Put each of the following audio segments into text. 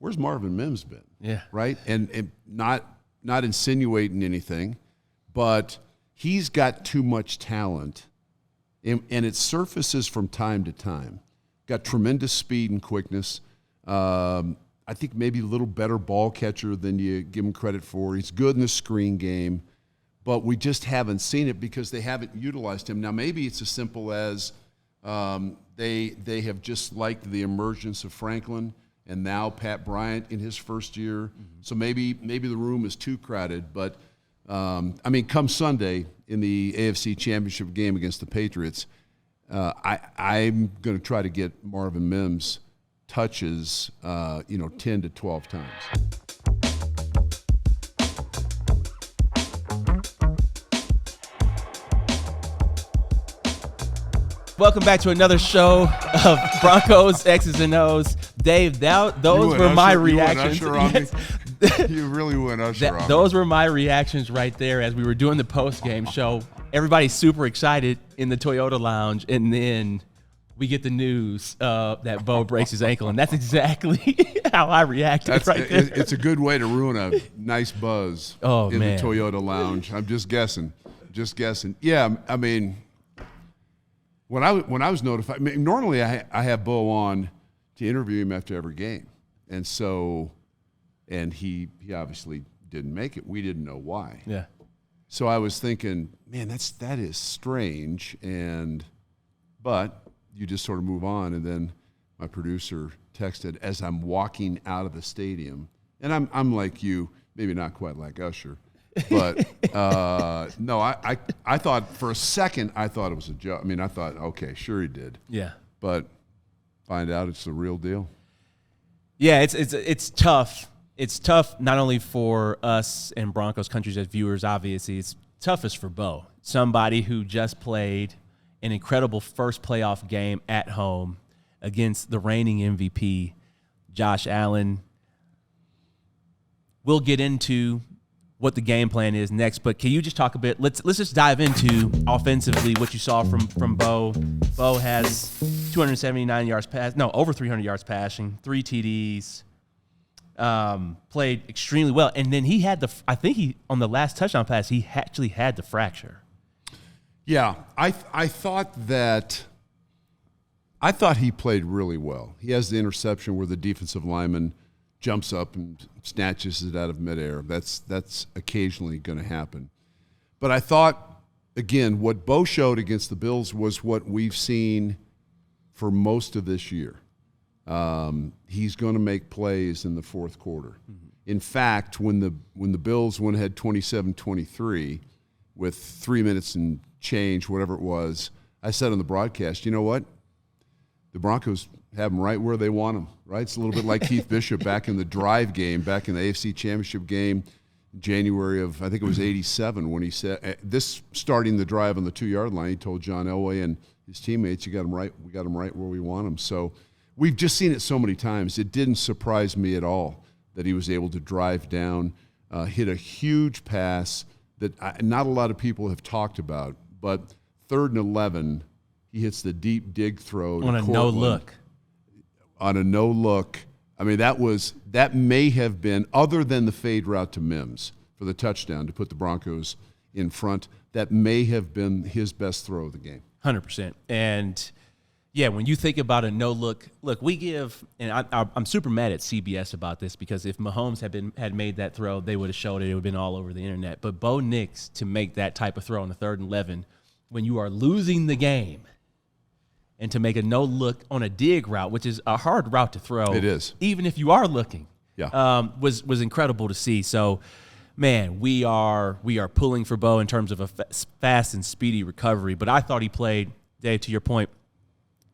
where's Marvin Mims been? Yeah. Right? And not insinuating anything, but he's got too much talent, and it surfaces from time to time. Got tremendous speed and quickness. I think maybe a little better ball catcher than you give him credit for. He's good in the screen game, but we just haven't seen it because they haven't utilized him. Now, maybe it's as simple as they have just liked the emergence of Franklin and now Pat Bryant in his first year. Mm-hmm. So maybe the room is too crowded. But, come Sunday in the AFC Championship game against the Patriots, I'm going to try to get Marvin Mims touches, 10 to 12 times. Welcome back to another show of Broncos X's and O's. Dave, those were my reactions. You really went usher on me. Those were my reactions right there as we were doing the post-game show. Everybody's super excited in the Toyota Lounge, and then we get the news that Bo breaks his ankle, and that's exactly how I reacted there. It's a good way to ruin a nice buzz the Toyota Lounge. I'm just guessing. Yeah, I mean, when I was notified, normally I have Bo on to interview him after every game, and he obviously didn't make it. We didn't know why. Yeah. So I was thinking, man, that is strange, but you just sort of move on. And then my producer texted as I'm walking out of the stadium, and I'm like you, maybe not quite like Usher, but no, I thought for a second I thought it was a joke. I mean, I thought, okay, sure he did. Yeah. But find out it's the real deal. Yeah, it's tough. It's tough not only for us and Broncos countries as viewers, obviously. It's toughest for Bo, somebody who just played an incredible first playoff game at home against the reigning MVP, Josh Allen. We'll get into what the game plan is next, but can you just talk a bit? Let's just dive into offensively what you saw from Bo. Bo has 279 yards over 300 yards passing, 3 TDs. Played extremely well, and then he had on the last touchdown pass he actually had the fracture. Yeah, I thought he played really well. He has the interception where the defensive lineman jumps up and snatches it out of midair. That's occasionally going to happen. But I thought, again, what Bo showed against the Bills was what we've seen for most of this year. He's going to make plays in the fourth quarter. Mm-hmm. In fact, when the Bills went ahead 27-23 with 3 minutes and change, whatever it was, I said on the broadcast, you know what? The Broncos have them right where they want them, right? It's a little bit like Keith Bishop back in the drive game, back in the AFC Championship game, January of, I think it was 87, when he said, this starting the drive on the 2-yard line, he told John Elway and his teammates, we got them right where we want them. So we've just seen it so many times. It didn't surprise me at all that he was able to drive down, hit a huge pass that not a lot of people have talked about, but 3rd and 11, he hits the deep dig throw on a no-look. On a no-look. I mean, that may have been, other than the fade route to Mims for the touchdown to put the Broncos in front, that may have been his best throw of the game. 100%. And, yeah, when you think about a no-look, look, we give – and I'm super mad at CBS about this because if Mahomes had made that throw, they would have showed it. It would have been all over the internet. But Bo Nix to make that type of throw on the 3rd and 11 when you are losing the game and to make a no-look on a dig route, which is a hard route to throw. It is. Even if you are looking. Yeah. Was incredible to see. So, man, we are pulling for Bo in terms of a fast and speedy recovery. But I thought he played, Dave, to your point,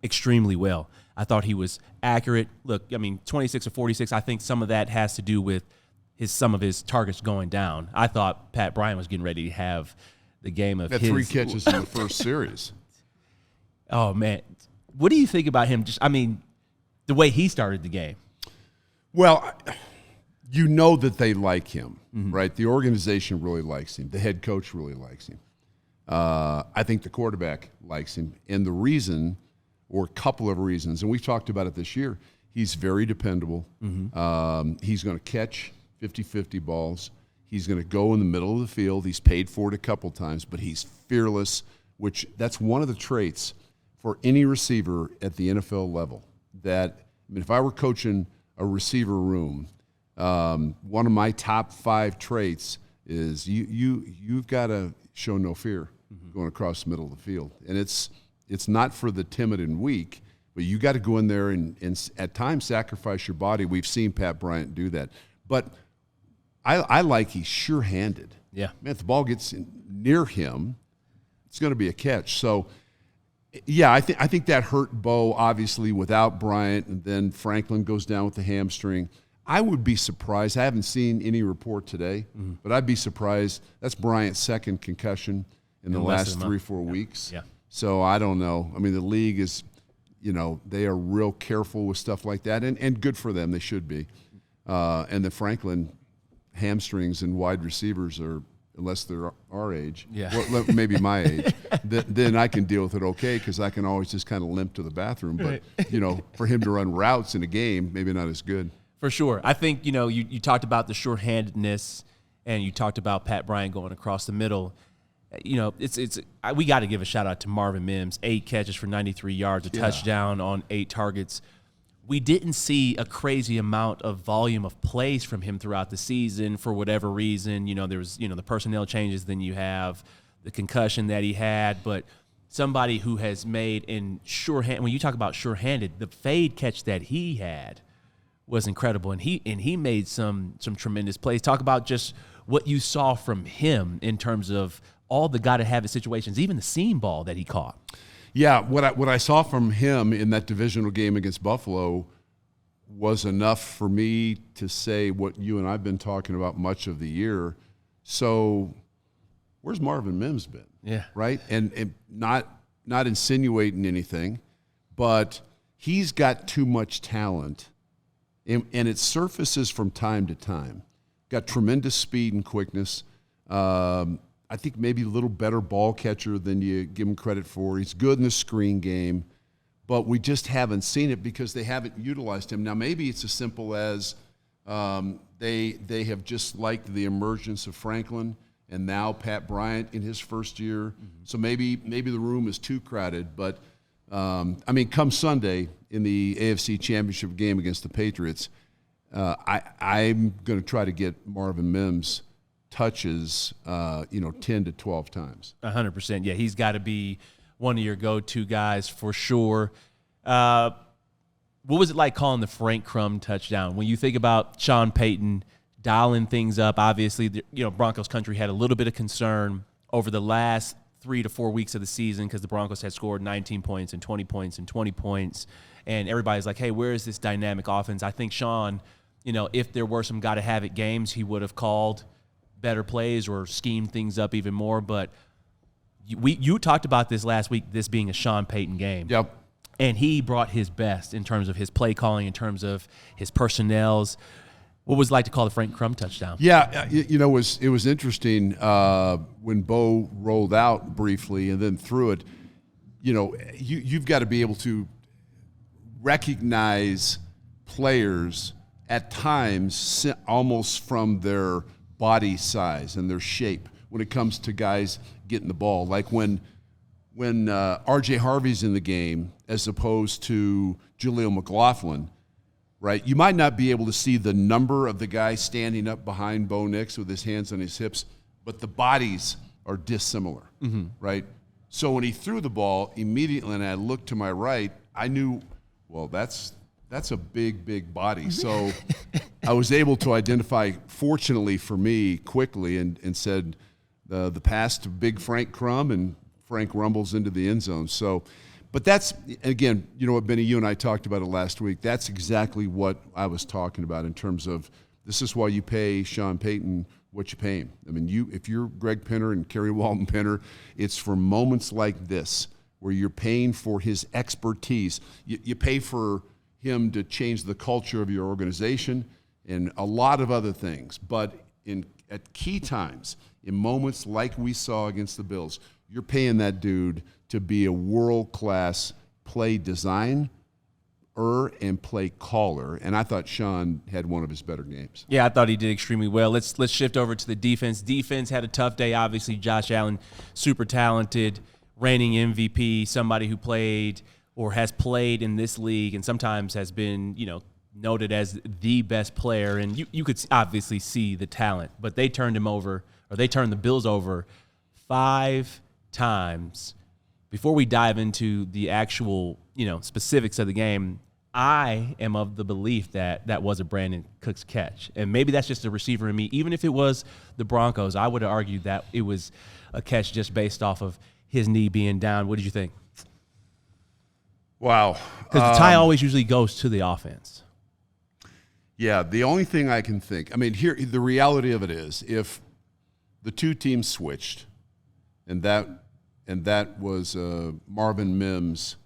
extremely well. I thought he was accurate. Look, I mean, 26 or 46, I think some of that has to do with some of his targets going down. I thought Pat Bryant was getting ready to have the game of his. Had 3 catches in the first series. Oh, man. What do you think about him? The way he started the game. Well, you know that they like him, mm-hmm. right? The organization really likes him. The head coach really likes him. I think the quarterback likes him. And the reason, or a couple of reasons, and we've talked about it this year, He's very dependable. Mm-hmm. He's going to catch 50-50 balls. He's going to go in the middle of the field. He's paid for it a couple times, but he's fearless, which that's one of the traits for any receiver at the NFL level. That, I mean, if I were coaching a receiver room, one of my top 5 traits is you've got to show no fear going across the middle of the field. And it's not for the timid and weak, but you got to go in there and at times sacrifice your body. We've seen Pat Bryant do that. But I like he's sure-handed. Yeah. Man, if the ball gets near him, it's going to be a catch. So, yeah, I think that hurt Bo, obviously, without Bryant, and then Franklin goes down with the hamstring. I would be surprised. I haven't seen any report today, but I'd be surprised. That's Bryant's second concussion in the last 3-4 weeks. Yeah. So I don't know. I mean, the league is, they are real careful with stuff like that, and good for them. They should be. And the Franklin hamstrings and wide receivers are, unless they're our age, well, maybe my age, then I can deal with it okay because I can always just kind of limp to the bathroom. But, for him to run routes in a game, maybe not as good. For sure. I think, you talked about the shorthandedness and you talked about Pat Bryant going across the middle. We got to give a shout out to Marvin Mims, 8 catches for 93 yards, a touchdown on 8 targets. We didn't see a crazy amount of volume of plays from him throughout the season for whatever reason. There was, the personnel changes, then you have the concussion that he had, but somebody who has made in shorthand, when you talk about shorthanded, the fade catch that he had was incredible, and he made some tremendous plays. Talk about just what you saw from him in terms of all the gotta-have-it situations, even the seam ball that he caught. Yeah, what I saw from him in that divisional game against Buffalo was enough for me to say what you and I've been talking about much of the year. So where's Marvin Mims been? Yeah. Right? And not insinuating anything, but he's got too much talent, and it surfaces from time to time. Got tremendous speed and quickness. I think maybe a little better ball catcher than you give him credit for. He's good in the screen game, but we just haven't seen it because they haven't utilized him. Now, maybe it's as simple as they have just liked the emergence of Franklin and now Pat Bryant in his first year. So maybe the room is too crowded. But, come Sunday in the AFC Championship game against the Patriots, I'm going to try to get Marvin Mims touches, 10 to 12 times. 100%. Yeah, he's got to be one of your go-to guys for sure. What was it like calling the Frank Crum touchdown? When you think about Sean Payton dialing things up, obviously, Broncos country had a little bit of concern over the last 3 to 4 weeks of the season because the Broncos had scored 19 points and 20 points and 20 points. And everybody's like, hey, where is this dynamic offense? I think Sean, if there were some gotta-have-it games, he would have called better plays or schemed things up even more. But you talked about this last week, this being a Sean Payton game. Yep. And he brought his best in terms of his play calling, in terms of his personnels. What was it like to call the Frank Crum touchdown? Yeah, it was interesting when Bo rolled out briefly and then threw it. You've got to be able to recognize players at times almost from their body size and their shape when it comes to guys getting the ball. Like when R.J. Harvey's in the game as opposed to Jaleel McLaughlin, right? You might not be able to see the number of the guy standing up behind Bo Nix with his hands on his hips, but the bodies are dissimilar, right? So when he threw the ball, immediately, and I looked to my right, I knew, well, that's a big, big body. So I was able to identify, fortunately for me, quickly and said the pass to big Frank Crum, and Frank rumbles into the end zone. So, but that's, again, what, Bennie, you and I talked about it last week. That's exactly what I was talking about in terms of this is why you pay Sean Payton what you pay him. I mean, if you're Greg Penner and Kerry Walton Penner, it's for moments like this where you're paying for his expertise. You pay for him to change the culture of your organization and a lot of other things. But at key times, in moments like we saw against the Bills, you're paying that dude to be a world-class play design and play caller, and I thought Sean had one of his better games. Yeah, I thought he did extremely well. Let's shift over to the defense. Defense had a tough day. Obviously, Josh Allen, super talented, reigning MVP, somebody who played or has played in this league and sometimes has been, noted as the best player. And you could obviously see the talent, but they turned the Bills over 5 times. Before we dive into the actual, specifics of the game, I am of the belief that that was a Brandon Cooks catch. And maybe that's just a receiver in me. Even if it was the Broncos, I would argue that it was a catch just based off of his knee being down. What did you think? Wow. Because the tie always usually goes to the offense. Yeah, the only thing I can think, here, the reality of it is, if the two teams switched, and that was Marvin Mims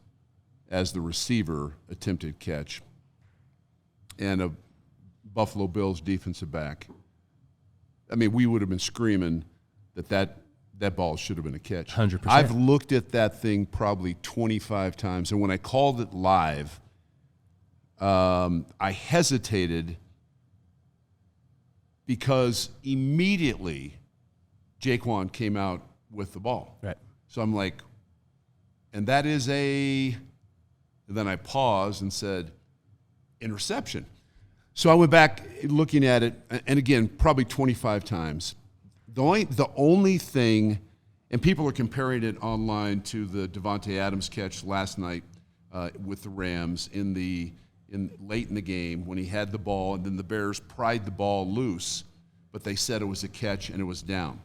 as the receiver attempted catch, and a Buffalo Bills defensive back, we would have been screaming that ball should have been a catch. 100%. I've looked at that thing probably 25 times, and when I called it live, I hesitated because immediately Jaquan came out with the ball. Right. So I'm like, and that is and then I paused and said, interception. So I went back looking at it, and again, probably 25 times. The only thing, and people are comparing it online to the Davante Adams catch last night with the Rams late in the game when he had the ball, and then the Bears pried the ball loose, but they said it was a catch and it was down.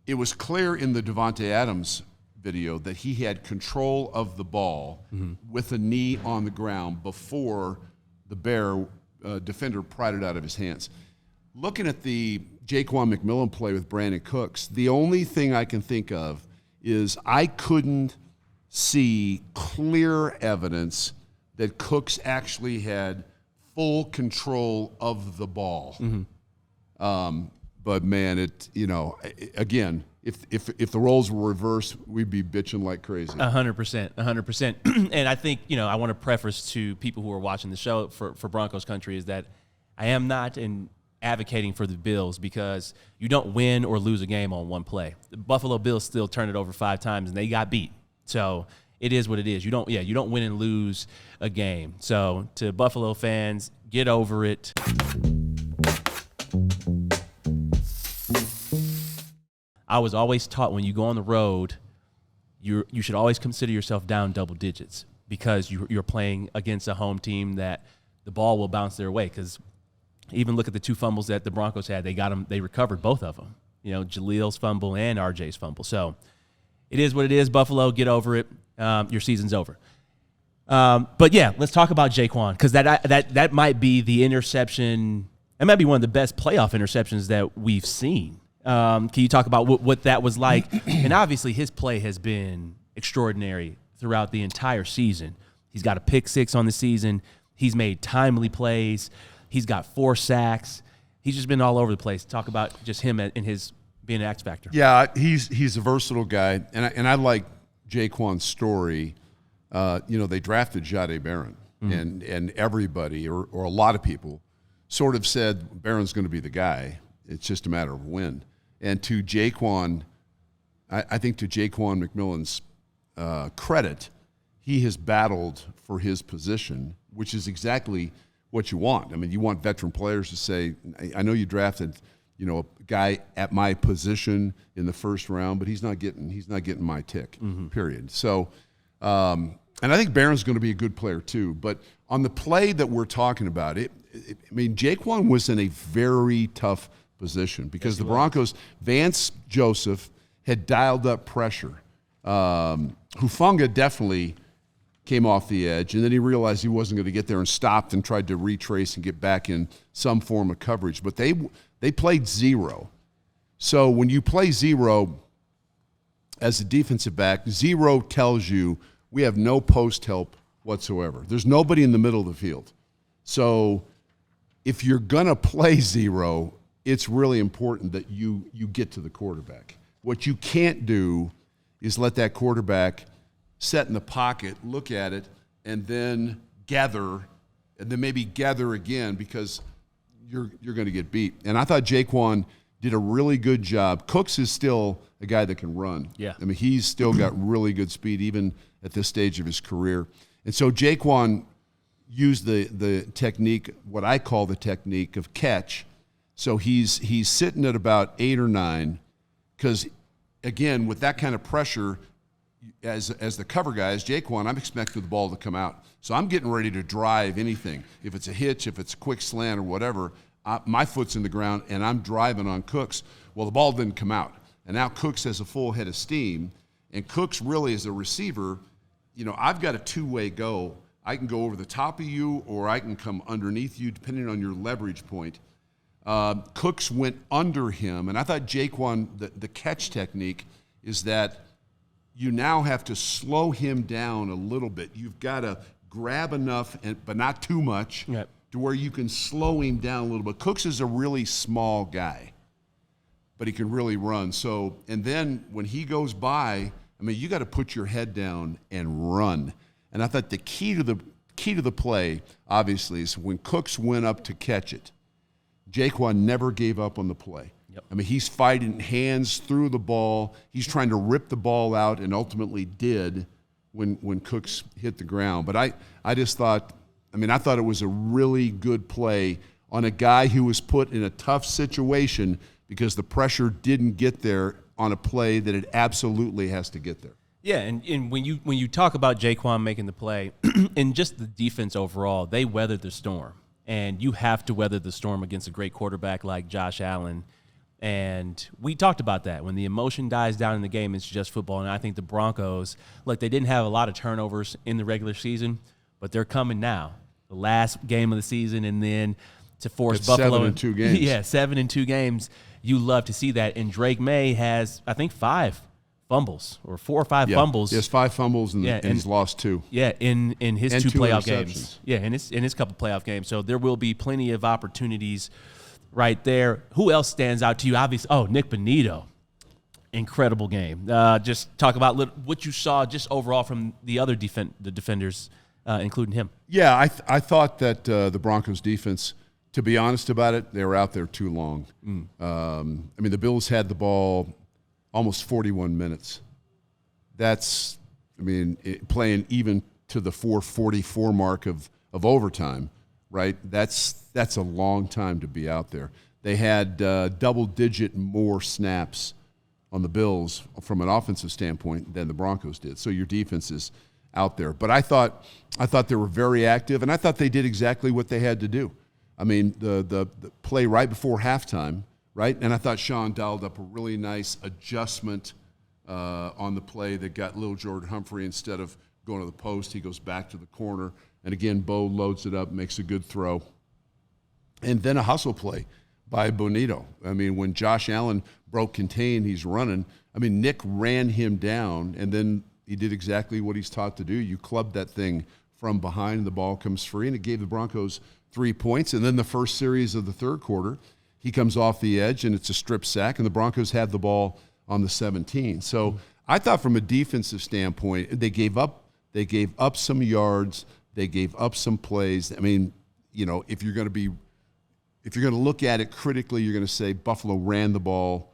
It was clear in the Davante Adams video that he had control of the ball with a knee on the ground before the Bear defender pried it out of his hands. Looking at the Jaquan McMillan play with Brandon Cooks, the only thing I can think of is I couldn't see clear evidence that Cooks actually had full control of the ball. But man, again, if the roles were reversed, we'd be bitching like crazy. 100%. And I think, I want to preface to people who are watching the show for Broncos country is that I am not advocating for the Bills because you don't win or lose a game on one play. The Buffalo Bills still turned it over 5 times and they got beat. So it is what it is. You don't win and lose a game. So to Buffalo fans, get over it. I was always taught when you go on the road, you should always consider yourself down double digits because you're playing against a home team that the ball will bounce their way. Because even look at the 2 fumbles that the Broncos had. They recovered both of them. Jalil's fumble and RJ's fumble. So it is what it is. Buffalo, get over it. Your season's over. But yeah, let's talk about Jaquan because that might be the interception. That might be one of the best playoff interceptions that we've seen. Can you talk about what that was like? And obviously his play has been extraordinary throughout the entire season. He's got a pick 6 on the season. He's made timely plays. He's got 4 sacks. He's just been all over the place. Talk about just him and his being an X factor. Yeah, he's a versatile guy, and I like Jaquan's story. They drafted Jahdae Barron, and everybody or a lot of people sort of said Barron's going to be the guy. It's just a matter of when. And to Jaquan, I think to Jaquan McMillan's credit, he has battled for his position, which is exactly what you want. You want veteran players to say, I know you drafted, a guy at my position in the first round, but he's not getting my tick, period. So, and I think Barron's going to be a good player too. But on the play that we're talking about, Jaquan was in a very tough position because the Broncos, Vance Joseph had dialed up pressure. Hufanga definitely came off the edge, and then he realized he wasn't going to get there and stopped and tried to retrace and get back in some form of coverage. But they played zero. So when you play zero as a defensive back, zero tells you we have no post help whatsoever. There's nobody in the middle of the field. So if you're going to play zero, it's really important that you get to the quarterback. What you can't do is let that quarterback set in the pocket, look at it, and then gather, and then maybe gather again because you're going to get beat. And I thought Jaquan did a really good job. Cooks is still a guy that can run. Yeah. I mean, he's still got really good speed even at this stage of his career. And so Jaquan used the technique, what I call the technique of catch. So he's sitting at about 8 or 9 because, again, with that kind of pressure, as the cover guy, as Jaquan, I'm expecting the ball to come out. So I'm getting ready to drive anything. If it's a hitch, if it's a quick slant or whatever, my foot's in the ground and I'm driving on Cooks. Well, the ball didn't come out. And now Cooks has a full head of steam. And Cooks really, as a receiver, I've got a two-way go. I can go over the top of you or I can come underneath you depending on your leverage point. Cooks went under him. And I thought Jaquan, the catch technique is that you now have to slow him down a little bit. You've got to grab enough, but not too much, to where you can slow him down a little bit. Cooks is a really small guy, but he can really run. So, and then when he goes by, I mean, you got to put your head down and run. And I thought the key to the play, obviously, is when Cooks went up to catch it, Jaquan never gave up on the play. Yep. I mean, he's fighting hands through the ball. He's trying to rip the ball out and ultimately did when Cooks hit the ground. But I just thought, I thought it was a really good play on a guy who was put in a tough situation because the pressure didn't get there on a play that it absolutely has to get there. Yeah, and when you talk about Jaquan making the play and just the defense overall, they weathered the storm. And you have to weather the storm against a great quarterback like Josh Allen. And we talked about that. When the emotion dies down in the game, it's just football. And I think the Broncos, look, they didn't have a lot of turnovers in the regular season, but they're coming now. The last game of the season, and then to force Buffalo. 7 in 2 games. Yeah, 7 in 2 games. You love to see that. And Drake May has, I think, 5 fumbles or 4 or 5 fumbles. He has 5 fumbles and he's lost 2. Yeah, in his and 2 playoff interceptions. games. Yeah, in his couple playoff games. So there will be plenty of opportunities right there. Who else stands out to you? Obviously, Nick Bonito. Incredible game. Just talk about what you saw just overall from the other the defenders, including him. Yeah, I thought that the Broncos defense, to be honest about it, they were out there too long. The Bills had the ball almost 41 minutes. That's, playing even to the 4:44 mark of overtime, right? That's a long time to be out there. They had double-digit more snaps on the Bills from an offensive standpoint than the Broncos did. So your defense is out there. But I thought they were very active, and I thought they did exactly what they had to do. The play right before halftime, right? And I thought Sean dialed up a really nice adjustment on the play that got Lil Jordan Humphrey, instead of going to the post, he goes back to the corner. And again, Bo loads it up, makes a good throw. And then a hustle play by Bonito. When Josh Allen broke contain, he's running. Nick ran him down, and then he did exactly what he's taught to do. You club that thing from behind, the ball comes free, and it gave the Broncos 3 points. And then the first series of the third quarter, he comes off the edge, and it's a strip sack, and the Broncos have the ball on the 17. So I thought from a defensive standpoint, they gave up some yards, they gave up some plays. If you're going to look at it critically, you're going to say Buffalo ran the ball,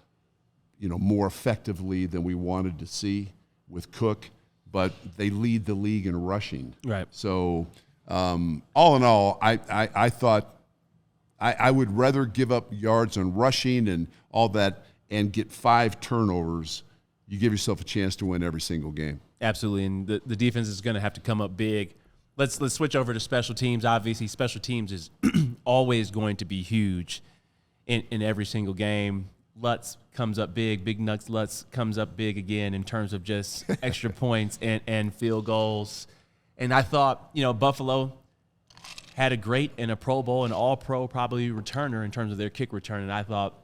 more effectively than we wanted to see with Cook, but they lead the league in rushing. Right. So all in all, I thought I would rather give up yards on rushing and all that and get 5 turnovers. You give yourself a chance to win every single game. Absolutely, and the defense is going to have to come up big. Let's switch over to special teams. Obviously, special teams is always going to be huge in every single game. Lutz comes up big. Big Nuts Lutz comes up big again in terms of just extra points and field goals. And I thought, Buffalo had a great and a Pro Bowl and All-Pro probably returner in terms of their kick return, and I thought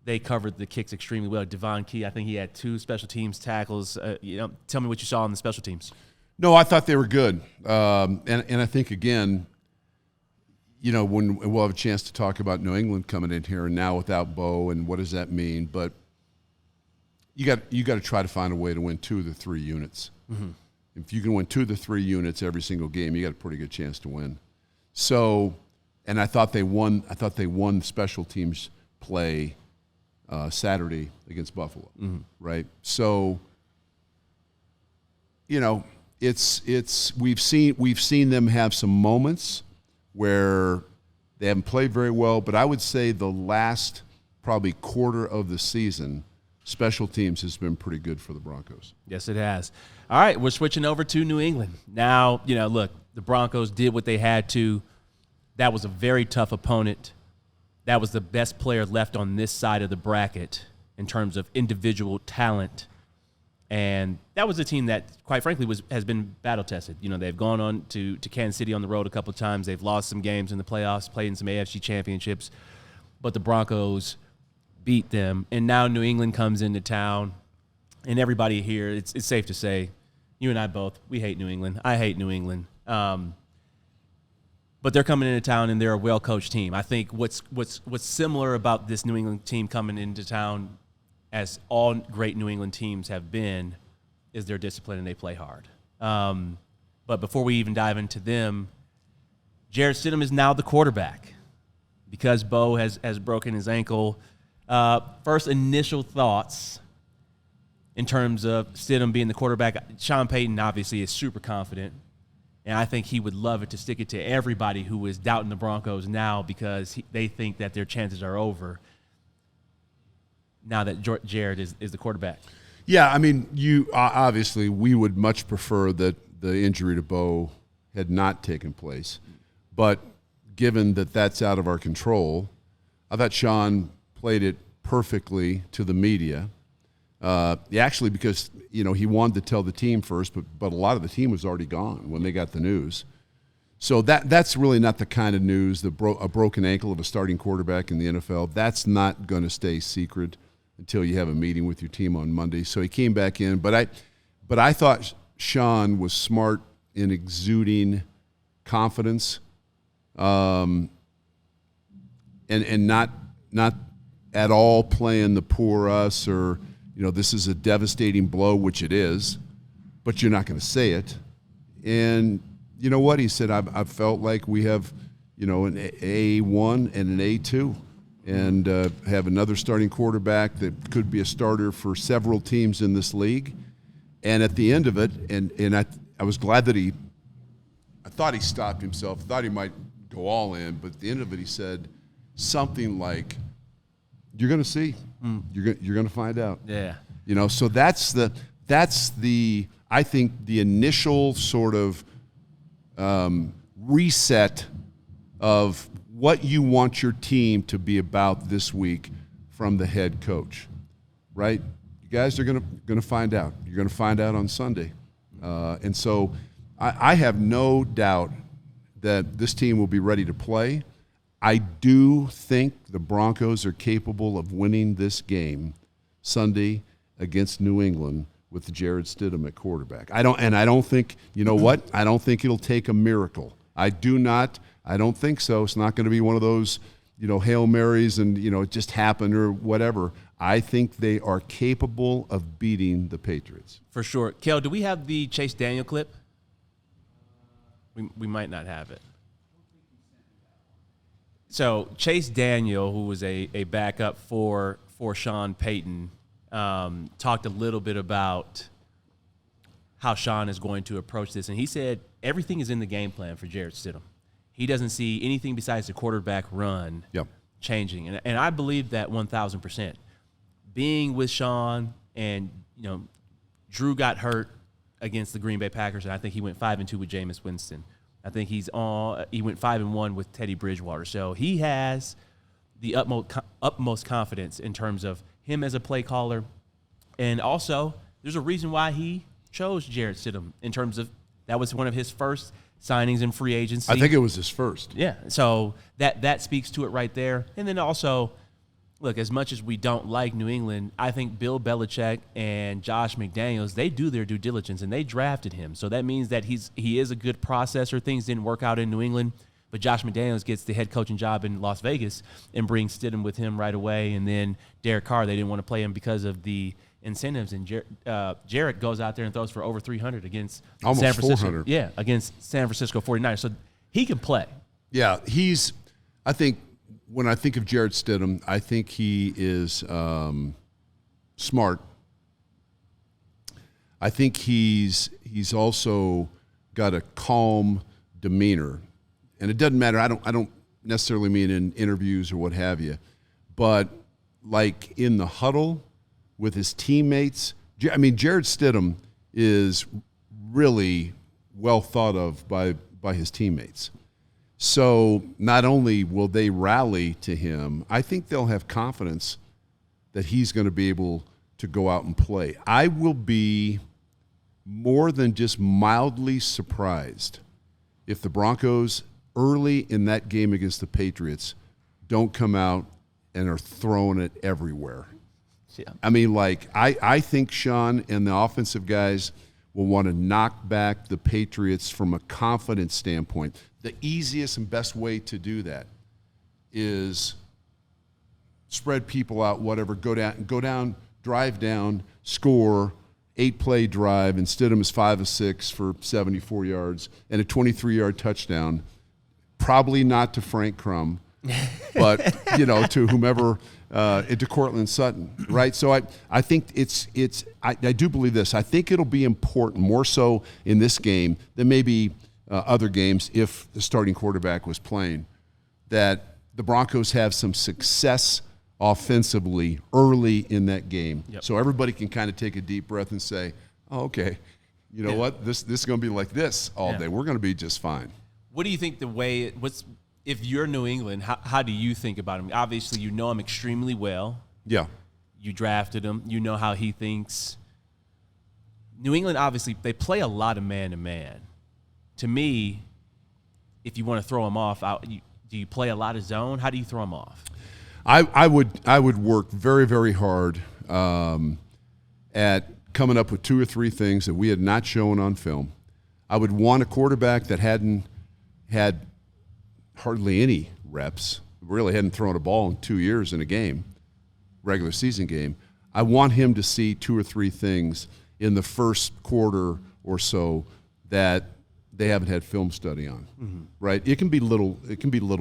they covered the kicks extremely well. Devon Key, I think he had 2 special teams tackles. Tell me what you saw on the special teams. No, I thought they were good. And I think, again, when we'll have a chance to talk about New England coming in here and now without Bo and what does that mean. But you got to try to find a way to win 2 of the 3 units. Mm-hmm. If you can win 2 of the 3 units every single game, you got a pretty good chance to win. So, and I thought they won. I thought they won special teams play Saturday against Buffalo, right? So, you know, it's we've seen them have some moments where they haven't played very well, but I would say the last probably quarter of the season, special teams has been pretty good for the Broncos. Yes, it has. All right, we're switching over to New England. Now, you know, look, the Broncos did what they had to. That was a very tough opponent. That was the best player left on this side of the bracket in terms of individual talent. And that was a team that, quite frankly, has been battle-tested. You know, they've gone on to Kansas City on the road a couple of times. They've lost some games in the playoffs, played in some AFC championships. But the Broncos beat them. And now New England comes into town. And everybody here, it's safe to say, you and I both, we hate New England. I hate New England. But they're coming into town, and they're a well-coached team. I think what's similar about this New England team coming into town, as all great New England teams have been, is their discipline and they play hard. But before we even dive into them, Jarrett Stidham is now the quarterback because Bo has broken his ankle. First initial thoughts in terms of Stidham being the quarterback. Sean Payton obviously is super confident, and I think he would love it to stick it to everybody who is doubting the Broncos now because they think that their chances are over now that Jarrett is the quarterback. Yeah, I mean, obviously we would much prefer that the injury to Bo had not taken place. But given that that's out of our control, I thought Sean played it perfectly to the media. Actually, because, you know, he wanted to tell the team first, but a lot of the team was already gone when they got the news. So that's really not the kind of news, a broken ankle of a starting quarterback in the NFL. That's not going to stay secret until you have a meeting with your team on Monday. So he came back in, but I thought Sean was smart in exuding confidence, and not at all playing the poor us or, you know, this is a devastating blow, which it is, but you're not going to say it. And you know what? He said, I've felt like we have, you know, an A1 and an A2. And have another starting quarterback that could be a starter for several teams in this league. And at the end of it, and I was glad that I thought he stopped himself, thought he might go all in, but at the end of it he said something like, you're going to see. You're going to find out. Yeah. You know, so that's the I think the initial sort of reset of what you want your team to be about this week from the head coach, right? You guys are going to find out. You're going to find out on Sunday. And so I have no doubt that this team will be ready to play. I do think the Broncos are capable of winning this game Sunday against New England with Jarrett Stidham at quarterback. I don't think, you know what? I don't think it'll take a miracle. I don't think so. It's not going to be one of those, you know, Hail Marys and, you know, it just happened or whatever. I think they are capable of beating the Patriots. For sure. Kel, do we have the Chase Daniel clip? We might not have it. So Chase Daniel, who was a backup for Sean Payton, talked a little bit about how Sean is going to approach this. And he said everything is in the game plan for Jarrett Stidham. He doesn't see anything besides the quarterback run changing. And I believe that 1,000%. Being with Sean and, you know, Drew got hurt against the Green Bay Packers, and I think he went 5-2 with Jameis Winston. I think he went 5-1 with Teddy Bridgewater. So he has the utmost confidence in terms of him as a play caller. And also, there's a reason why he chose Jarrett Stidham in terms of that was one of his first signings in free agency. I think it was his first. Yeah, so that speaks to it right there. And then also, look, as much as we don't like New England, I think Bill Belichick and Josh McDaniels, they do their due diligence, and they drafted him. So that means that he is a good processor. Things didn't work out in New England, but Josh McDaniels gets the head coaching job in Las Vegas and brings Stidham with him right away. And then Derek Carr, they didn't want to play him because of the incentives, and Jarrett goes out there and throws for over 300 against almost San Francisco. 400. Yeah, against San Francisco 49ers. So he can play. Yeah, I think when I think of Jarrett Stidham, I think he is smart. I think he's also got a calm demeanor, and it doesn't matter. I don't necessarily mean in interviews or what have you, but like in the huddle with his teammates. I mean, Jarrett Stidham is really well thought of by his teammates. So not only will they rally to him, I think they'll have confidence that he's going to be able to go out and play. I will be more than just mildly surprised if the Broncos early in that game against the Patriots don't come out and are throwing it everywhere. Yeah. I mean, like, I think Sean and the offensive guys will want to knock back the Patriots from a confidence standpoint. The easiest and best way to do that is spread people out, whatever, go down, drive down, score, 8-play drive, and Stidham is 5 of 6 for 74 yards and a 23-yard touchdown. Probably not to Frank Crum, but to whomever, to Cortland Sutton, right? So I think I do believe this. I think it'll be important, more so in this game than maybe other games if the starting quarterback was playing, that the Broncos have some success offensively early in that game. Yep. So everybody can kind of take a deep breath and say, oh, okay, you know what? This is going to be like this all day. We're going to be just fine. What do you think if you're New England, how do you think about him? Obviously, you know him extremely well. Yeah. You drafted him. You know how he thinks. New England, obviously, they play a lot of man-to-man. To me, if you want to throw him off, do you play a lot of zone? How do you throw him off? I would work very, very hard at coming up with 2 or 3 things that we had not shown on film. I would want a quarterback that hadn't had hardly any reps, really hadn't thrown a ball in 2 years in a game, regular season game. I want him to see 2 or 3 things in the first quarter or so that they haven't had film study on, right? It can be little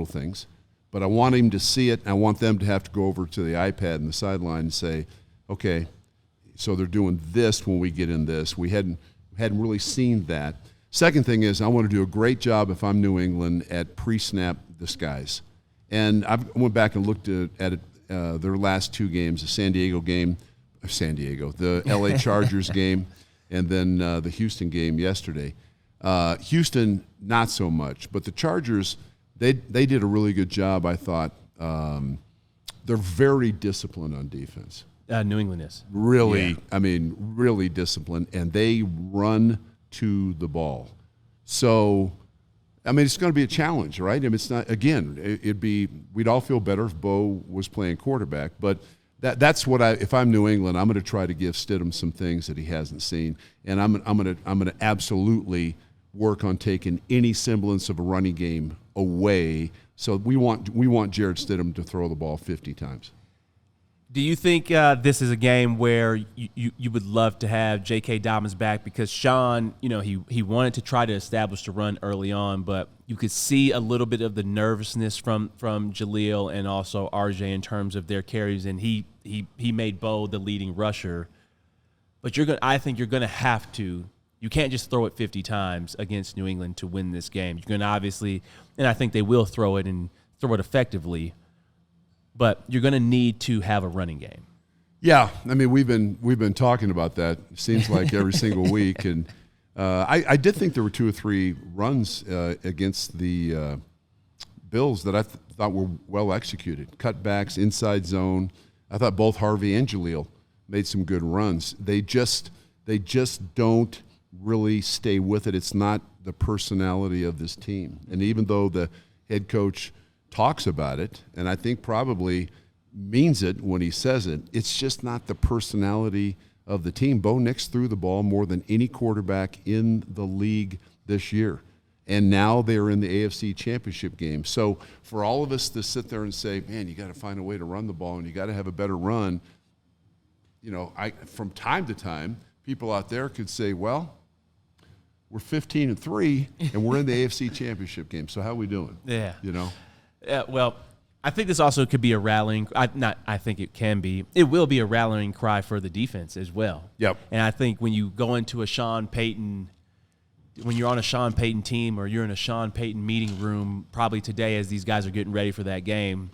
things, but I want him to see it. I want them to have to go over to the iPad and the sideline and say, okay, so they're doing this when we get in this. We hadn't really seen that. Second thing is I want to do a great job if I'm New England at pre-snap disguise. And I went back and looked at it, their last 2 games, the LA Chargers game, and then the Houston game yesterday. Houston, not so much, but the Chargers, they did a really good job, I thought. They're very disciplined on defense. New England is. Really, yeah. Really disciplined, and they run to the ball. So, it's going to be a challenge, right? It's not, again, we'd all feel better if Bo was playing quarterback, but that's what if I'm New England, I'm going to try to give Stidham some things that he hasn't seen, and I'm going to absolutely work on taking any semblance of a running game away. So we want Jarrett Stidham to throw the ball 50 times. Do you think this is a game where you would love to have J.K. Dobbins back? Because Sean, he wanted to try to establish the run early on, but you could see a little bit of the nervousness from Jaleel and also RJ in terms of their carries, and he made Bo the leading rusher. But I think you're going to have to. You can't just throw it 50 times against New England to win this game. You're going to obviously, and I think they will throw it and throw it effectively, but you're going to need to have a running game. Yeah, we've been talking about that. It seems like every single week, and I did think there were 2 or 3 runs against the Bills that I thought were well executed. Cutbacks, inside zone. I thought both Harvey and Jaleel made some good runs. They just don't really stay with it. It's not the personality of this team. And even though the head coach talks about it, and I think probably means it when he says it, it's just not the personality of the team. Bo Nix threw the ball more than any quarterback in the league this year. And now they're in the AFC Championship Game. So for all of us to sit there and say, man, you got to find a way to run the ball and you got to have a better run, from time to time, people out there could say, well, we're 15-3 and we're in the AFC Championship game. So how are we doing? Yeah. Well, I think this also could be a rallying. I think it can be. It will be a rallying cry for the defense as well. Yep. And I think when you go into when you're on a Sean Payton team or you're in a Sean Payton meeting room, probably today as these guys are getting ready for that game,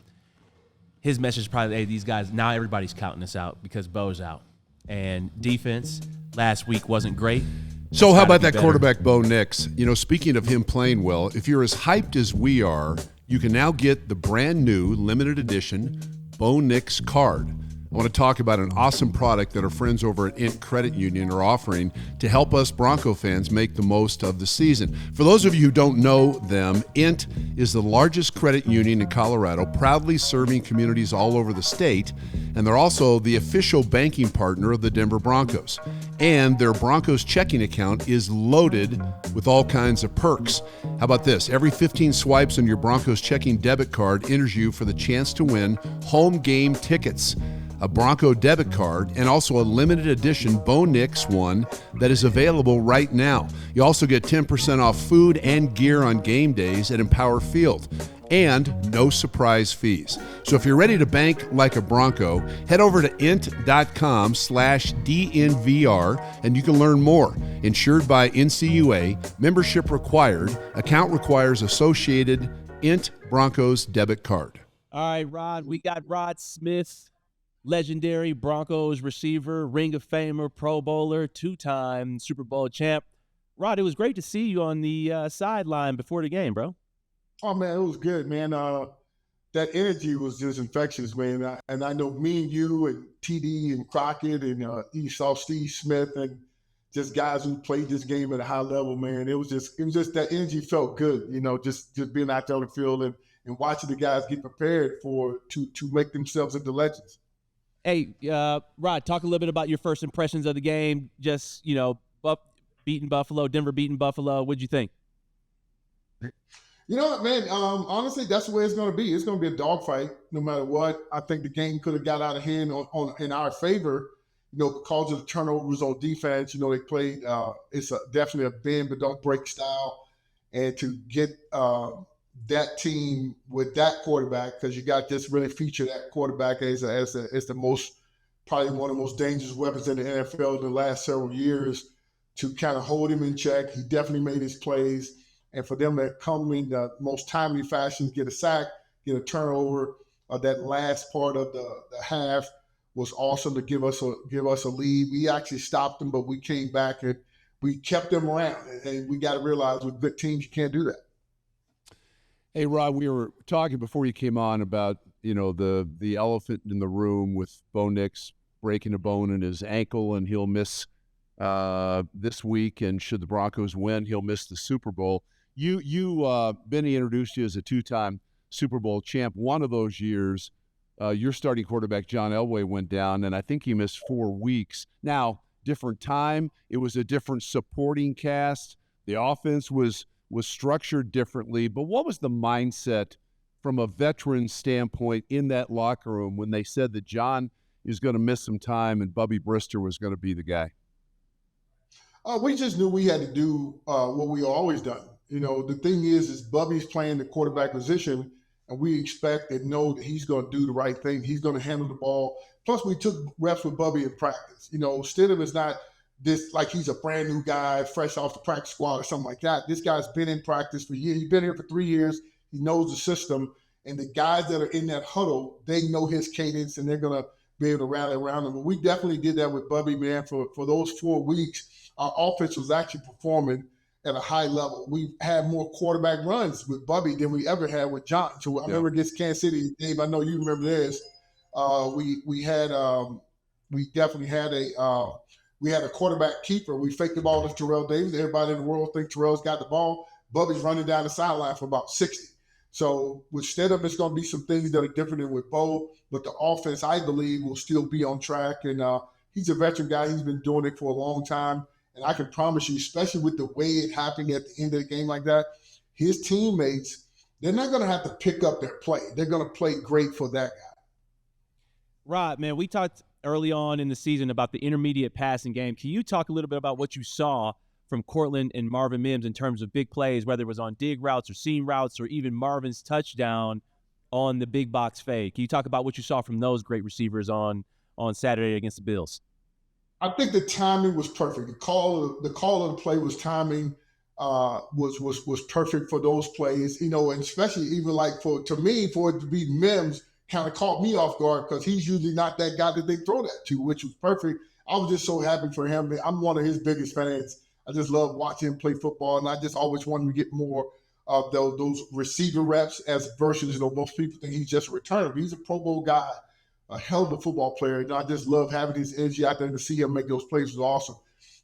his message is probably, hey, these guys, now everybody's counting us out because Bo's out. And defense last week wasn't great. So how about that quarterback, Bo Nix? Speaking of him playing well, if you're as hyped as we are, you can now get the brand new limited edition Bo Nix card. I want to talk about an awesome product that our friends over at Int Credit Union are offering to help us Bronco fans make the most of the season. For those of you who don't know them, Int is the largest credit union in Colorado, proudly serving communities all over the state, and they're also the official banking partner of the Denver Broncos. And their Broncos checking account is loaded with all kinds of perks. How about this? Every 15 swipes on your Broncos checking debit card enters you for the chance to win home game tickets, a Bronco debit card, and also a limited edition Bo Nix one that is available right now. You also get 10% off food and gear on game days at Empower Field, and no surprise fees. So if you're ready to bank like a Bronco, head over to int.com/DNVR and you can learn more. Insured by NCUA, membership required, account requires associated Int Broncos debit card. All right, Rod, we got Rod Smith, legendary Broncos receiver, Ring of Famer, Pro Bowler, two-time Super Bowl champ. Rod, it was great to see you on the sideline before the game, bro. Oh, man, it was good, man. That energy was just infectious, man. And I know me and you and TD and Crockett and saw Steve Smith and just guys who played this game at a high level, man. It was just that energy felt good, just being out there on the field and watching the guys get prepared to make themselves into legends. Hey, Rod, talk a little bit about your first impressions of the game. Just, beating Buffalo, Denver beating Buffalo. What'd you think? You know what, man? Honestly, that's the way it's going to be. It's going to be a dogfight no matter what. I think the game could have got out of hand in our favor, because of the turnovers on defense. They played, it's definitely a bend but don't break style. And to get that team with that quarterback, because you got this really feature that quarterback as the most, probably one of the most dangerous weapons in the NFL in the last several years, to kind of hold him in check. He definitely made his plays. And for them to come in the most timely fashion, get a sack, get a turnover, that last part of the half was awesome to give us a lead. We actually stopped them, but we came back and we kept them around. And we got to realize with good teams, you can't do that. Hey, Rod, we were talking before you came on about, the elephant in the room with Bo Nix breaking a bone in his ankle, and he'll miss this week. And should the Broncos win, he'll miss the Super Bowl. Bennie introduced you as a two-time Super Bowl champ. One of those years, your starting quarterback, John Elway, went down, and I think he missed 4 weeks. Now, different time. It was a different supporting cast. The offense was structured differently. But what was the mindset from a veteran standpoint in that locker room when they said that John is going to miss some time and Bubby Brister was going to be the guy? We just knew we had to do what we always done. The thing is Bubby's playing the quarterback position, and we expect and know that he's going to do the right thing. He's going to handle the ball. Plus, we took reps with Bubby in practice. Stidham is not this like he's a brand new guy, fresh off the practice squad or something like that. This guy's been in practice for years. He's been here for 3 years. He knows the system. And the guys that are in that huddle, they know his cadence, and they're going to be able to rally around him. And we definitely did that with Bubby, man, for those 4 weeks. Our offense was actually performing at a high level. We had more quarterback runs with Bubby than we ever had with John. So I remember against Kansas City, Dave, I know you remember this. We definitely had a quarterback keeper. We faked the ball to Terrell Davis. Everybody in the world thinks Terrell's got the ball. Bubby's running down the sideline for about 60. So with Stidham, it's going to be some things that are different than with Bo, but the offense, I believe, will still be on track. And he's a veteran guy. He's been doing it for a long time. And I can promise you, especially with the way it happened at the end of the game like that, his teammates, they're not going to have to pick up their play. They're going to play great for that guy. Rod, man, we talked early on in the season about the intermediate passing game. Can you talk a little bit about what you saw from Cortland and Marvin Mims in terms of big plays, whether it was on dig routes or seam routes or even Marvin's touchdown on the big box fade? Can you talk about what you saw from those great receivers on Saturday against the Bills? I think the timing was perfect. The call of the play was timing was perfect for those plays, and especially even like for it to be Mims kind of caught me off guard because he's usually not that guy that they throw that to, which was perfect. I was just so happy for him. I'm one of his biggest fans. I just love watching him play football, and I just always wanted to get more of those receiver reps as versus, most people think he's just a returner. He's a Pro Bowl guy, a hell of a football player, and I just love having his energy out there to see him make those plays was awesome.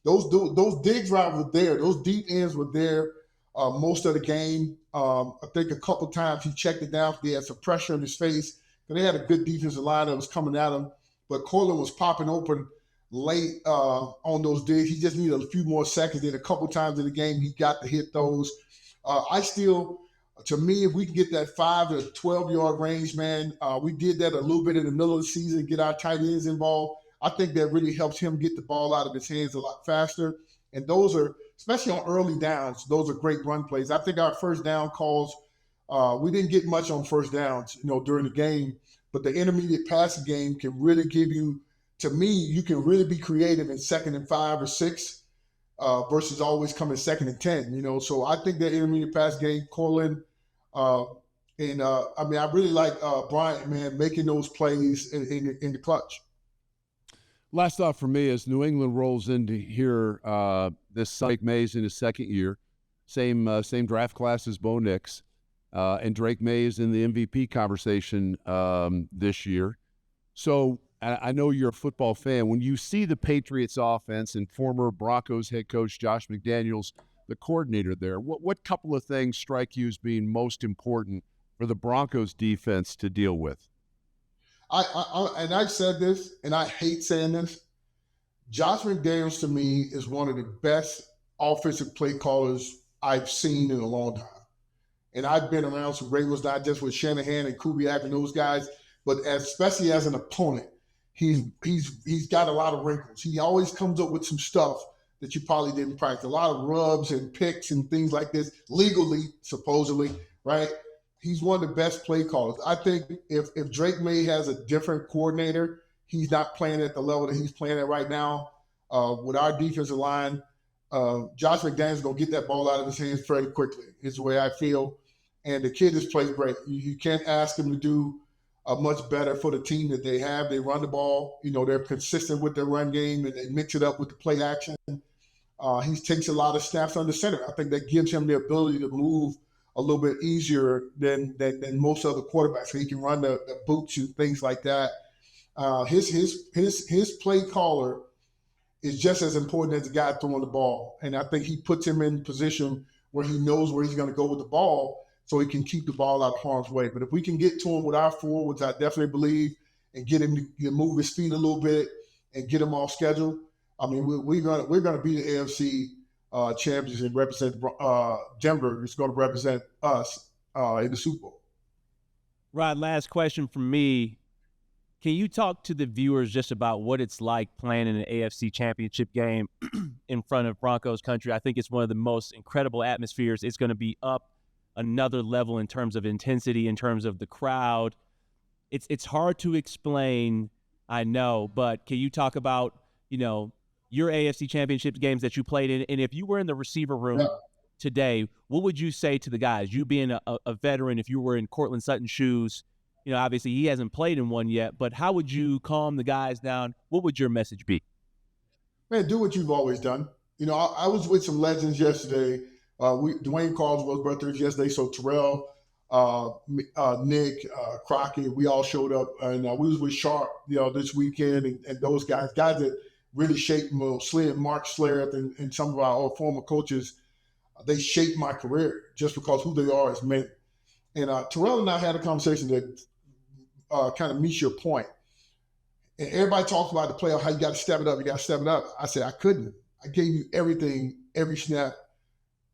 Those dig drives were there. Those deep ends were there most of the game. I think a couple times he checked it down. He had some pressure in his face. They had a good defensive line that was coming at him, but Cortland was popping open late on those digs. He just needed a few more seconds. Then a couple times in the game, he got to hit those. To me, if we can get that 5 to 12-yard range, man, we did that a little bit in the middle of the season, get our tight ends involved. I think that really helps him get the ball out of his hands a lot faster. And those are, especially on early downs, those are great run plays. I think our first down calls, we didn't get much on first downs, during the game, but the intermediate passing game can really give you, to me, you can really be creative in 2nd and 5 or 6 versus always coming 2nd and 10, So I think that intermediate pass game, Cortland, I really like Bryant, man, making those plays in the clutch. Last thought for me is New England rolls into here this Drake Mays in his second year, same draft class as Bo Nix, and Drake Mays in the MVP conversation this year. So I know you're a football fan. When you see the Patriots offense and former Broncos head coach Josh McDaniels, the coordinator there, what couple of things strike you as being most important for the Broncos defense to deal with? I've said this, and I hate saying this. Josh McDaniels, to me, is one of the best offensive play callers I've seen in a long time. And I've been around some great ones, not just with Shanahan and Kubiak and those guys, but especially as an opponent, he's got a lot of wrinkles. He always comes up with some stuff that you probably didn't practice. A lot of rubs and picks and things like this, legally, supposedly, right? He's one of the best play callers. I think if Drake May has a different coordinator, he's not playing at the level that he's playing at right now. With our defensive line, Josh McDaniels is going to get that ball out of his hands very quickly, is the way I feel. And the kid just plays great. You can't ask him to do much better for the team that they have. They run the ball. They're consistent with their run game, and they mix it up with the play action. He takes a lot of snaps under center. I think that gives him the ability to move a little bit easier than most other quarterbacks. So he can run the boots and things like that. His play caller is just as important as the guy throwing the ball. And I think he puts him in position where he knows where he's going to go with the ball so he can keep the ball out of harm's way. But if we can get to him with our forwards, I definitely believe, and get him to move his feet a little bit and get him off schedule, I mean, we're gonna be the AFC champions and represent Denver. It's going to represent us in the Super Bowl. Rod, last question from me. Can you talk to the viewers just about what it's like playing in an AFC Championship game in front of Broncos country? I think it's one of the most incredible atmospheres. It's going to be up another level in terms of intensity, in terms of the crowd. It's hard to explain, I know, but can you talk about, your AFC Championship games that you played in? And if you were in the receiver room today, what would you say to the guys? You being a veteran, if you were in Courtland Sutton's shoes, obviously he hasn't played in one yet, but how would you calm the guys down? What would your message be? Man, do what you've always done. I was with some legends yesterday. Dwayne Caldwell's birthday was yesterday, so Terrell, Nick, Crockett, we all showed up, and we was with Sharp, this weekend, and those guys that really shaped Mark Slayer and some of our former coaches. They shaped my career just because who they are as men. And Terrell and I had a conversation that kind of meets your point. And everybody talks about the playoff, how you got to step it up. I said, I couldn't. I gave you everything, every snap,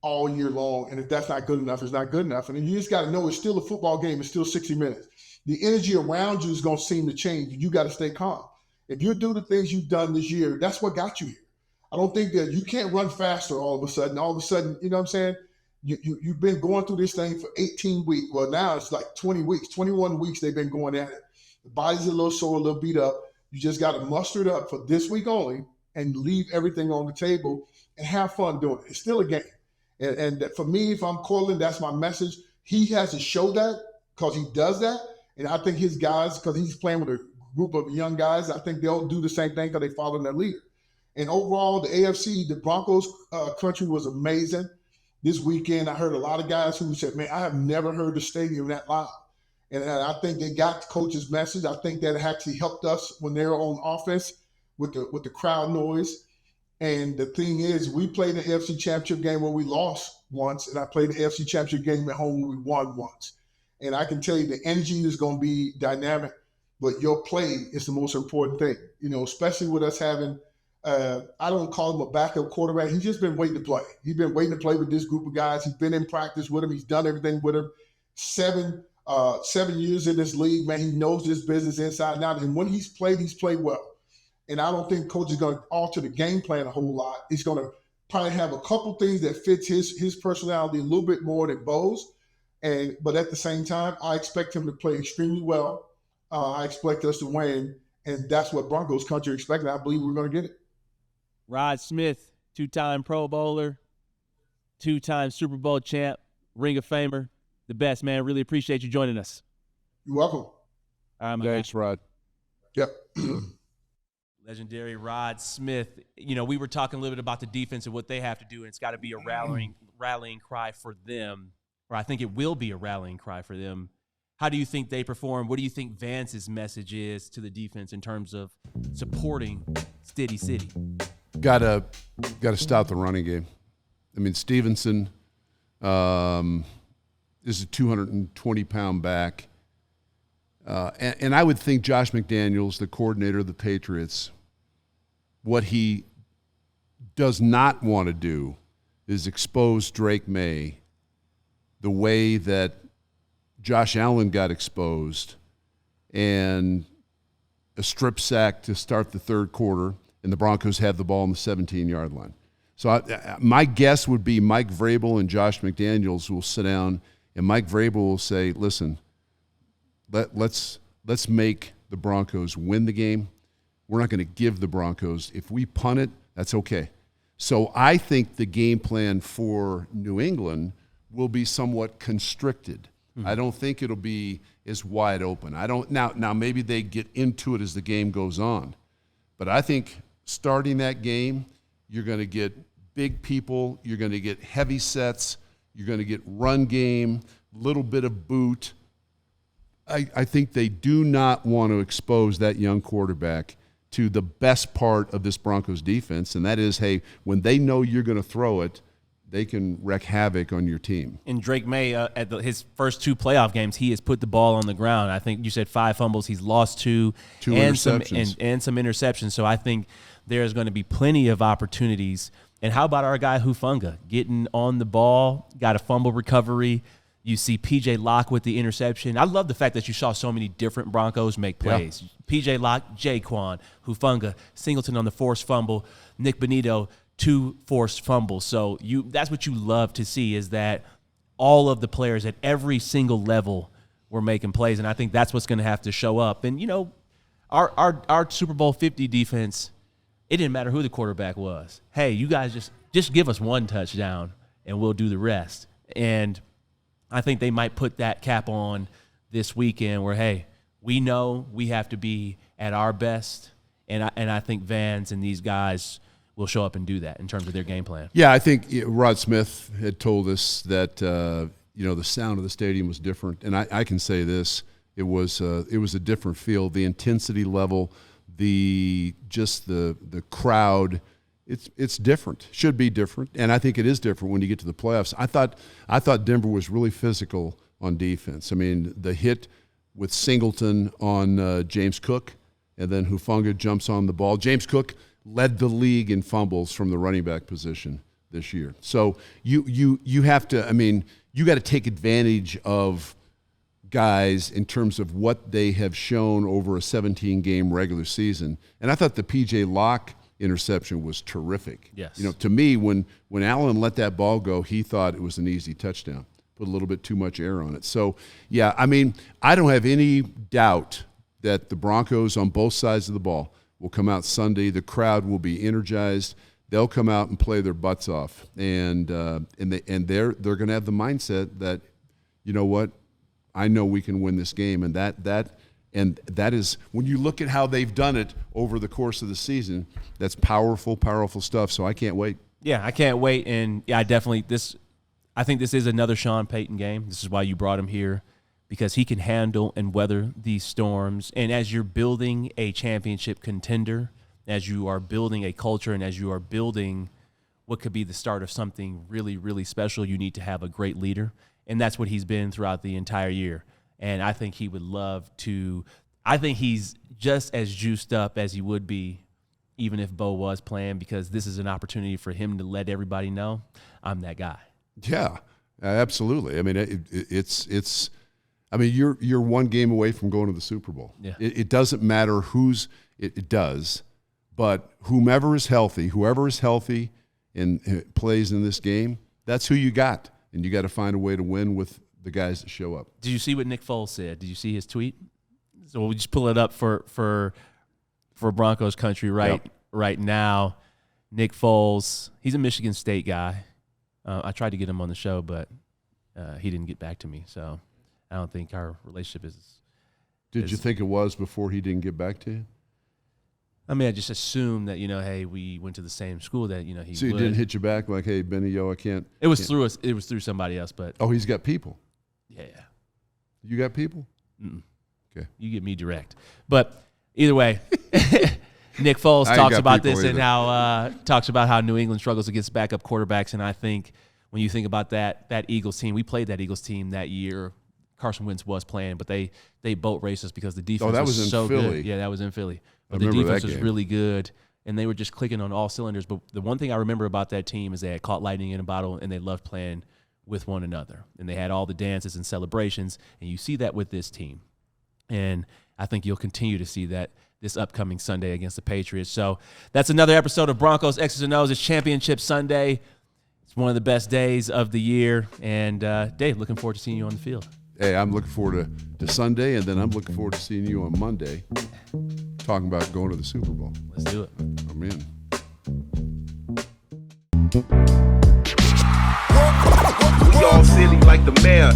all year long. And if that's not good enough, it's not good enough. And you just got to know it's still a football game. It's still 60 minutes. The energy around you is going to seem to change. You got to stay calm. If you do the things you've done this year, that's what got you here. I don't think that you can't run faster all of a sudden. All of a sudden, you know what I'm saying? You've been going through this thing for 18 weeks. Well, now it's like 20 weeks, 21 weeks they've been going at it. The body's a little sore, a little beat up. You just got to muster it up for this week only and leave everything on the table and have fun doing it. It's still a game. And for me, if I'm calling, that's my message. He has to show that because he does that. And I think his guys, because he's playing with a group of young guys, I think they'll do the same thing because they follow their leader. And overall, the AFC, the Broncos country was amazing. This weekend, I heard a lot of guys who said, man, I have never heard the stadium that loud. And I think they got the coach's message. I think that actually helped us when they were on offense with the crowd noise. And the thing is, we played the AFC Championship game where we lost once, and I played the AFC Championship game at home where we won once. And I can tell you the energy is going to be dynamic, but your play is the most important thing, you know, especially with us having I don't call him a backup quarterback. He's just been waiting to play. He's been waiting to play with this group of guys. He's been in practice with them. He's done everything with them. 7 years in this league, man. He knows this business inside and out. And when he's played well. And I don't think coach is going to alter the game plan a whole lot. He's going to probably have a couple things that fits his personality a little bit more than Bo's. But at the same time, I expect him to play extremely well. I expect us to win. And that's what Broncos country expects. I believe we're going to get it. Rod Smith, 2-time Pro Bowler, 2-time Super Bowl champ, Ring of Famer, the best, man. Really appreciate you joining us. You're welcome. Thanks, Rod. Yep. Legendary Rod Smith. You know, we were talking a little bit about the defense and what they have to do, and it's got to be a rallying cry for them, or I think it will be a rallying cry for them. How do you think they perform? What do you think Vance's message is to the defense in terms of supporting Stiddy City? Got to stop the running game. I mean, Stevenson is a 220-pound back. And I would think Josh McDaniels, the coordinator of the Patriots, what he does not want to do is expose Drake May the way that Josh Allen got exposed and a strip sack to start the third quarter, and the Broncos have the ball on the 17-yard line. So my guess would be Mike Vrabel and Josh McDaniels will sit down, and Mike Vrabel will say, listen, let's make the Broncos win the game. We're not going to give the Broncos. If we punt it, that's okay. So I think the game plan for New England will be somewhat constricted. Mm-hmm. I don't think it'll be as wide open. Now maybe they get into it as the game goes on. But I think starting that game, you're going to get big people, you're going to get heavy sets, you're going to get run game, little bit of boot. I think they do not want to expose that young quarterback to the best part of this Broncos defense, and that is, hey, when they know you're going to throw it, they can wreak havoc on your team. And Drake May, at his first 2 playoff games, he has put the ball on the ground. I think you said 5 fumbles. He's lost 2 and interceptions. And some interceptions. So I think there's going to be plenty of opportunities. And how about our guy Hufanga getting on the ball, got a fumble recovery. You see P.J. Locke with the interception. I love the fact that you saw so many different Broncos make plays. Yeah. P.J. Locke, Jaquan, Hufanga, Singleton on the forced fumble, Nick Bonito, 2 forced fumbles. So that's what you love to see, is that all of the players at every single level were making plays, and I think that's what's going to have to show up. And, you know, our Super Bowl 50 defense, it didn't matter who the quarterback was. Hey, you guys just give us 1 touchdown, and we'll do the rest. And I think they might put that cap on this weekend where, hey, we know we have to be at our best, and I think Vance and these guys will show up and do that in terms of their game plan. Yeah, I think Rod Smith had told us that the sound of the stadium was different, and I can say this: it was a different feel. The intensity level, the crowd. It's different. Should be different, and I think it is different when you get to the playoffs. I thought Denver was really physical on defense. I mean, the hit with Singleton on James Cook, and then Hufanga jumps on the ball. James Cook led the league in fumbles from the running back position this year. So you have to. I mean, you got to take advantage of guys in terms of what they have shown over a 17-game regular season. And I thought the P.J. Locke interception was terrific. Yes. To me, when Allen let that ball go, he thought it was an easy touchdown. Put a little bit too much air on it. So, yeah, I mean, I don't have any doubt that the Broncos on both sides of the ball will come out Sunday. The crowd will be energized. They'll come out and play their butts off, and they're going to have the mindset that, you know what, I know we can win this game, and that is, when you look at how they've done it over the course of the season, that's powerful stuff. So I can't wait. Yeah, I can't wait, and yeah, I think this is another Sean Payton game. This is why you brought him here, because he can handle and weather these storms. And as you're building a championship contender, as you are building a culture, and as you are building what could be the start of something really, really special, you need to have a great leader. And that's what he's been throughout the entire year. And I think he would love to – I think he's just as juiced up as he would be even if Bo was playing, because this is an opportunity for him to let everybody know, I'm that guy. Yeah, absolutely. I mean, it's – I mean, you're one game away from going to the Super Bowl. Yeah. It doesn't matter it does, but whoever is healthy and plays in this game, that's who you got. And you got to find a way to win with the guys that show up. Did you see what Nick Foles said? Did you see his tweet? So we'll just pull it up for Broncos country right now. Nick Foles, he's a Michigan State guy. I tried to get him on the show, but he didn't get back to me. So I don't think our relationship is. Did you think it was before he didn't get back to you? I mean, I just assumed that, hey, we went to the same school, that, he So he didn't hit you back like, hey, Bennie, I can't. It was through us. It was through somebody else, but. Oh, he's got people. Yeah. You got people? Mm-mm. Okay. You get me direct. But either way, Nick Foles talks about this and talks about how New England struggles against backup quarterbacks. And I think when you think about that Eagles team, we played that Eagles team that year. Carson Wentz was playing, but they boat raced us because the defense was so good. Yeah, that was in Philly. But the defense was really good, and they were just clicking on all cylinders. But the one thing I remember about that team is they had caught lightning in a bottle, and they loved playing with one another. And they had all the dances and celebrations, and you see that with this team. And I think you'll continue to see that this upcoming Sunday against the Patriots. So that's another episode of Broncos X O. It's Championship Sunday. It's one of the best days of the year. And, Dave, looking forward to seeing you on the field. Hey, I'm looking forward to Sunday, and then I'm looking forward to seeing you on Monday talking about going to the Super Bowl. Let's do it. I'm in. We all silly like the mayor.